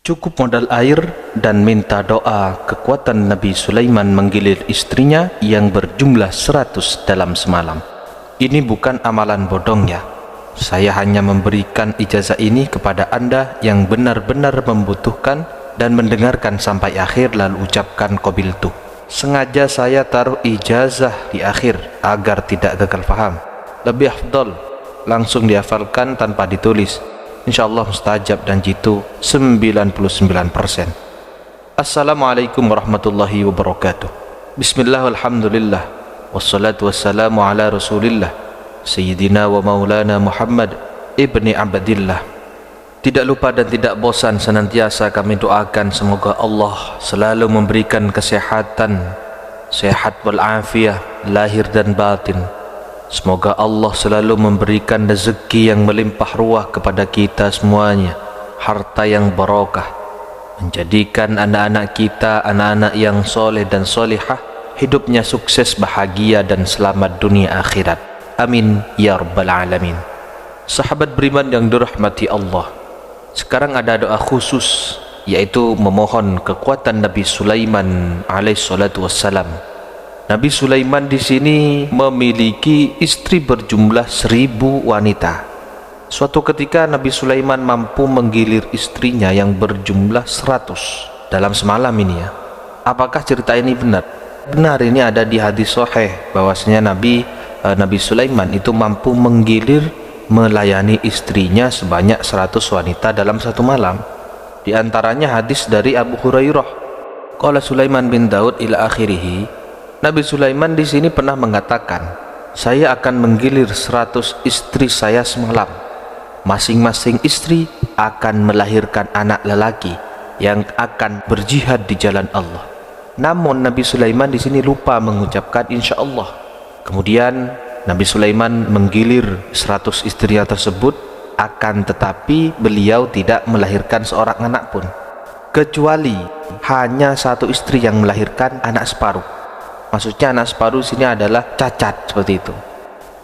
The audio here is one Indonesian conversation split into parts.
Cukup modal air dan minta doa kekuatan Nabi Sulaiman menggilir istrinya yang berjumlah 100 dalam semalam. Ini bukan amalan bodong ya. Saya hanya memberikan ijazah ini kepada Anda yang benar-benar membutuhkan dan mendengarkan sampai akhir lalu ucapkan qabiltu. Sengaja saya taruh ijazah di akhir agar tidak gagal paham. Lebih afdal langsung dihafalkan tanpa ditulis. InsyaAllah mustajab dan jitu 99%. Assalamualaikum warahmatullahi wabarakatuh. Bismillah walhamdulillah wassalatu wassalamu ala rasulillah Sayyidina wa maulana Muhammad ibni Abdillah. Tidak lupa dan tidak bosan senantiasa kami doakan semoga Allah selalu memberikan kesehatan, sehat walafiat lahir dan batin. Semoga Allah selalu memberikan rezeki yang melimpah ruah kepada kita semuanya, harta yang barokah, menjadikan anak-anak kita anak-anak yang soleh dan solihah, hidupnya sukses, bahagia dan selamat dunia akhirat. Amin ya rabbal alamin. Sahabat beriman yang dirahmati Allah, sekarang ada doa khusus, yaitu memohon kekuatan Nabi Sulaiman alaihissalatu wassalam. Nabi Sulaiman di sini memiliki istri berjumlah 1000 wanita. Suatu ketika Nabi Sulaiman mampu menggilir istrinya yang berjumlah 100 dalam semalam ini ya. Apakah cerita ini benar? Benar, ini ada di hadis sahih bahwasanya Nabi Sulaiman itu mampu menggilir melayani istrinya sebanyak 100 wanita dalam satu malam. Di antaranya hadis dari Abu Hurairah. Qala Sulaiman bin Daud ila akhirih. Nabi Sulaiman di sini pernah mengatakan, saya akan menggilir 100 istri saya semalam. Masing-masing istri akan melahirkan anak lelaki yang akan berjihad di jalan Allah. Namun Nabi Sulaiman di sini lupa mengucapkan insya Allah. Kemudian Nabi Sulaiman menggilir 100 istrinya tersebut, akan tetapi beliau tidak melahirkan seorang anak pun, kecuali hanya satu istri yang melahirkan anak separuh. Maksudnya anak separuh sini adalah cacat seperti itu.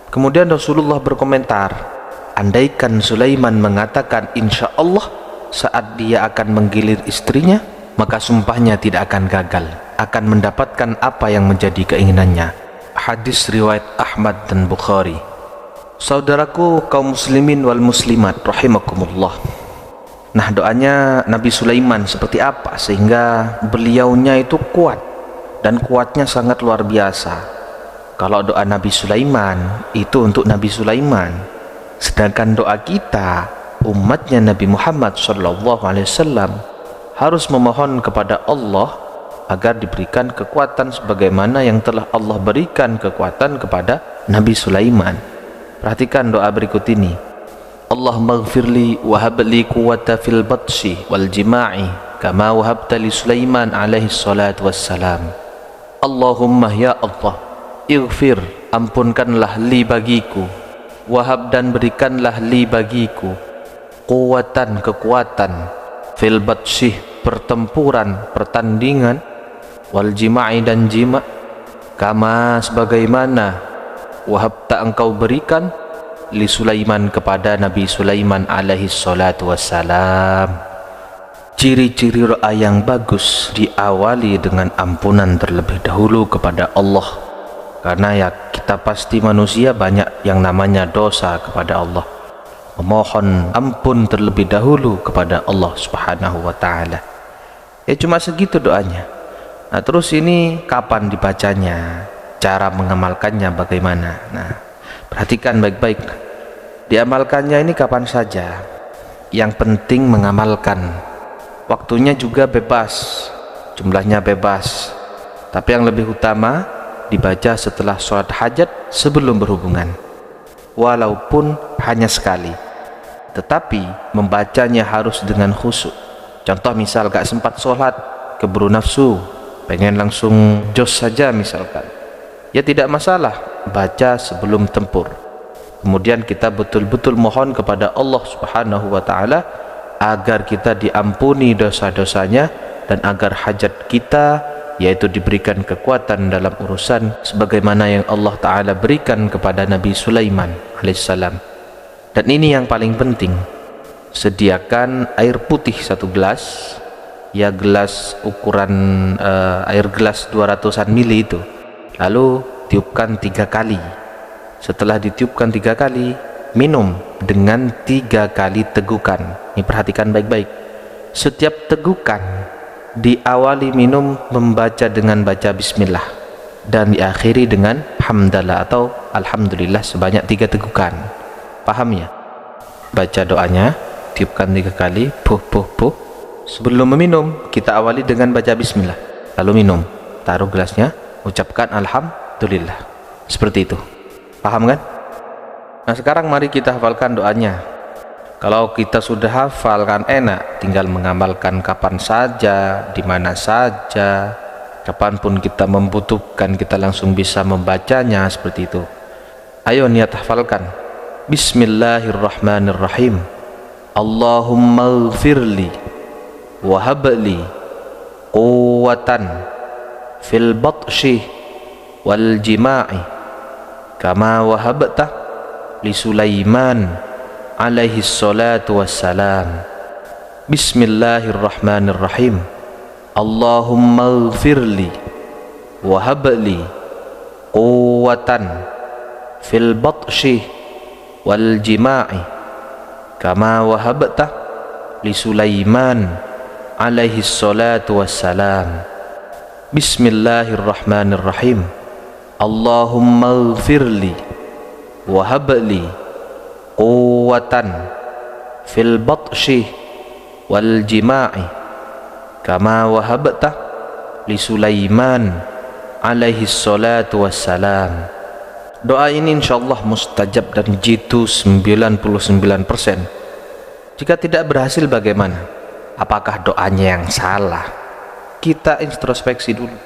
Kemudian Rasulullah berkomentar, andaikan Sulaiman mengatakan insya Allah saat dia akan menggilir istrinya, maka sumpahnya tidak akan gagal, akan mendapatkan apa yang menjadi keinginannya. Hadis riwayat Ahmad dan Bukhari. Saudaraku kaum muslimin wal muslimat rahimakumullah. Nah, doanya Nabi Sulaiman seperti apa sehingga beliaunya itu kuat? Dan kuatnya sangat luar biasa. Kalau doa Nabi Sulaiman itu untuk Nabi Sulaiman, sedangkan doa kita umatnya Nabi Muhammad SAW harus memohon kepada Allah agar diberikan kekuatan sebagaimana yang telah Allah berikan kekuatan kepada Nabi Sulaiman. Perhatikan doa berikut ini. Allahumma ghfirli wa habli quwwata fil batshi wal jima'i kama wahabta li Sulaiman alaihi salatu wassalam. Allahumma ya Allah, ighfir, ampunkanlah li bagiku, wahab dan berikanlah li bagiku, kuwatan, kekuatan, fil batsyih, pertempuran, pertandingan, wal jima'i dan jima', kama sebagaimana wahab tak engkau berikan li Sulaiman kepada Nabi Sulaiman alaihi salatu wassalam. Ciri-ciri doa yang bagus diawali dengan ampunan terlebih dahulu kepada Allah, karena ya kita pasti manusia banyak yang namanya dosa kepada Allah. Memohon ampun terlebih dahulu kepada Allah Subhanahu wa ta'ala. Ya cuma segitu doanya. Nah terus ini kapan dibacanya, cara mengamalkannya bagaimana? Nah perhatikan baik-baik. Diamalkannya ini kapan saja, yang penting mengamalkan. Waktunya juga bebas, jumlahnya bebas, tapi yang lebih utama dibaca setelah sholat hajat sebelum berhubungan, walaupun hanya sekali, tetapi membacanya harus dengan khusyuk. Contoh misal gak sempat sholat, keburu nafsu, pengen langsung jos saja misalkan, ya tidak masalah, baca sebelum tempur. Kemudian kita betul-betul mohon kepada Allah Subhanahu wa ta'ala agar kita diampuni dosa-dosanya dan agar hajat kita yaitu diberikan kekuatan dalam urusan sebagaimana yang Allah Ta'ala berikan kepada Nabi Sulaiman alaihissalam. Dan ini yang paling penting, sediakan air putih 1 gelas, ya gelas ukuran air gelas 200-an mili itu, lalu tiupkan 3 kali. Setelah ditiupkan 3 kali, minum dengan 3 kali tegukan. Ini perhatikan baik-baik. Setiap tegukan diawali minum membaca dengan baca bismillah dan diakhiri dengan hamdalah atau alhamdulillah sebanyak 3 tegukan. Paham ya? Baca doanya, tiupkan 3 kali, puh puh puh. Sebelum meminum, kita awali dengan baca bismillah, lalu minum, taruh gelasnya, ucapkan alhamdulillah. Seperti itu. Paham kan? Nah, sekarang mari kita hafalkan doanya. Kalau kita sudah hafal kan enak, tinggal mengamalkan kapan saja, di mana saja, kapanpun kita membutuhkan, kita langsung bisa membacanya seperti itu. Ayo niat hafalkan. Bismillahirrahmanirrahim. Allahumma ighfirli wahabli quwwatan fil batshi wal jima'i kama wahabta li Sulaiman alaihi salatu wassalam. Bismillahirrahmanirrahim. Allahumma ighfirli wahabli quwwatan fil batshi wal jima'i kama wahabta li Sulaiman alaihi salatu wassalam. Bismillahirrahmanirrahim. Allahumma ighfirli wahabli quwwatan fil batshi wal jima'i kama wahabta li Sulaiman alaihi salatu wassalam. Doa ini insyaallah mustajab dan jitu 99%. Jika tidak berhasil bagaimana? Apakah doanya yang salah? Kita introspeksi dulu.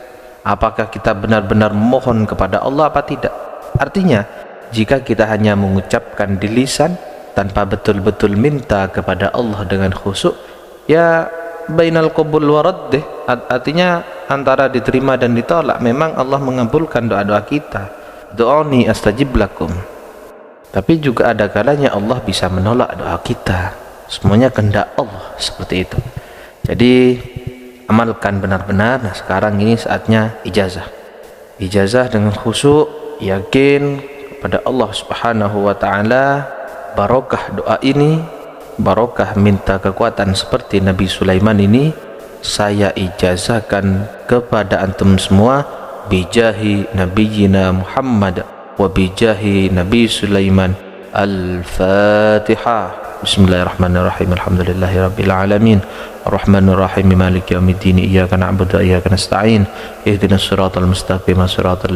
Apakah kita benar-benar mohon kepada Allah apa tidak? Artinya, jika kita hanya mengucapkan di lisan tanpa betul-betul minta kepada Allah dengan khusyuk, ya bainal qabul wa radd, artinya antara diterima dan ditolak. Memang Allah mengabulkan doa-doa kita. Do'ani astajib lakum. Tapi juga ada kalanya Allah bisa menolak doa kita. Semuanya kehendak Allah, seperti itu. Jadi amalkan benar-benar. Nah, sekarang ini saatnya ijazah. Ijazah dengan khusyuk, yakin kepada Allah Subhanahu wa taala. Barokah doa ini, barokah minta kekuatan seperti Nabi Sulaiman ini, saya ijazahkan kepada antum semua bijahi nabiyina Muhammad wa bijahi Nabi Sulaiman. Al-Fatihah. Bismillahirrahmanirrahim. Alhamdulillahi rabbil alamin. Arrahmanir rahim. Maliki yaumiddin. Iyyaka na'budu wa iyyaka nasta'in. Ihdinas siratal mustaqim. Siratal